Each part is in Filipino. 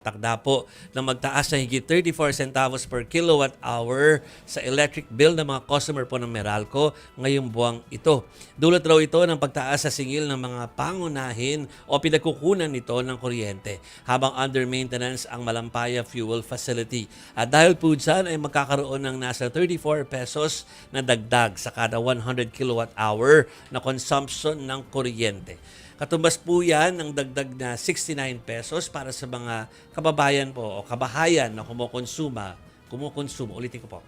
Takda po na magtaas ng higit 34 centavos per kilowatt hour sa electric bill ng mga customer po ng Meralco ngayong buwang ito. Dulot raw ito ng pagtaas sa singil ng mga pangunahin o pinagkukunan nito ng kuryente habang under maintenance ang Malampaya Fuel Facility. At dahil po dyan ay magkakaroon ng nasa 34 pesos na dagdag sa kada 100 kilowatt hour na consumption ng kuryente. Katumbas po yan ng dagdag na 69 pesos para sa mga kababayan po o kabahayan na kumukonsumo. Ulitin ko po.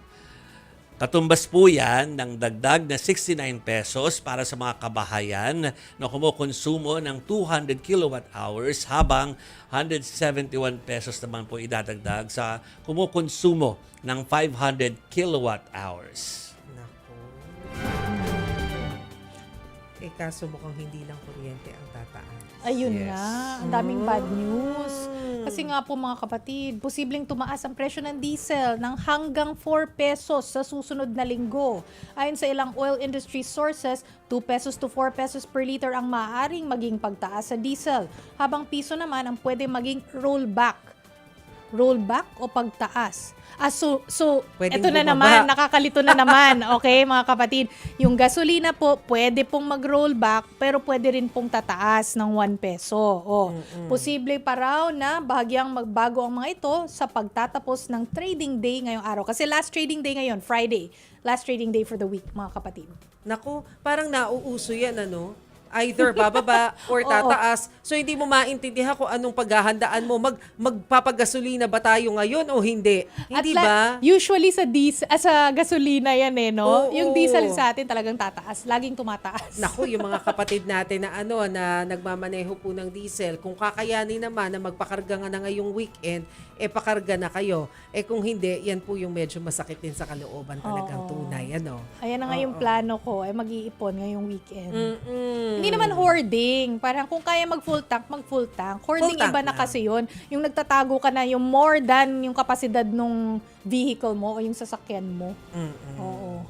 Katumbas po yan ng dagdag na 69 pesos para sa mga kabahayan na kumukonsumo ng 200 kilowatt hours habang 171 pesos naman po idadagdag sa kumukonsumo ng 500 kilowatt hours. Nako. Kaso mukhang hindi lang kuryente ang tataas. Ayun Yes. nga, ang daming bad news. Kasi nga po mga kapatid, posibleng tumaas ang presyo ng diesel ng hanggang 4 pesos sa susunod na linggo. Ayon sa ilang oil industry sources, 2 pesos to 4 pesos per liter ang maaaring maging pagtaas sa diesel, habang piso naman ang pwede maging rollback. Rollback o pagtaas? So Pwedeng ito na bumaba. naman, nakakalito na naman. Okay, mga kapatid. Yung gasolina po, pwede pong mag-rollback, pero pwede rin pong tataas ng 1 peso. Posible pa raw na bahagyang magbago ang mga ito sa pagtatapos ng trading day ngayong araw. Kasi last trading day ngayon, Friday. Last trading day for the week, mga kapatid. Naku, parang nauuso yan, ano? Either bababa or tataas. So hindi mo maintindihan kung anong paghahandaan mo. Magpapagasolina ba tayo ngayon o hindi? Hindi ba? Usually sa sa gasolina yan no? Oo. Yung diesel sa atin talagang tataas. Laging tumataas. Naku, yung mga kapatid natin na nagmamaneho po ng diesel, kung kakayanin naman na magpakarga nga na ngayong weekend, pakarga na kayo. Kung hindi, yan po yung medyo masakit din sa kalooban talagang tunay. Ano? Ayan na nga yung plano ko, mag-iipon ngayong weekend. Mm-mm. Hindi naman hoarding. Parang kung kaya mag-full tank, mag-full tank. Hoarding Full tank iba na lang. kasi yun. Yung nagtatago ka na, yung more than yung kapasidad nung vehicle mo o yung sasakyan mo. Mm-mm. Oo.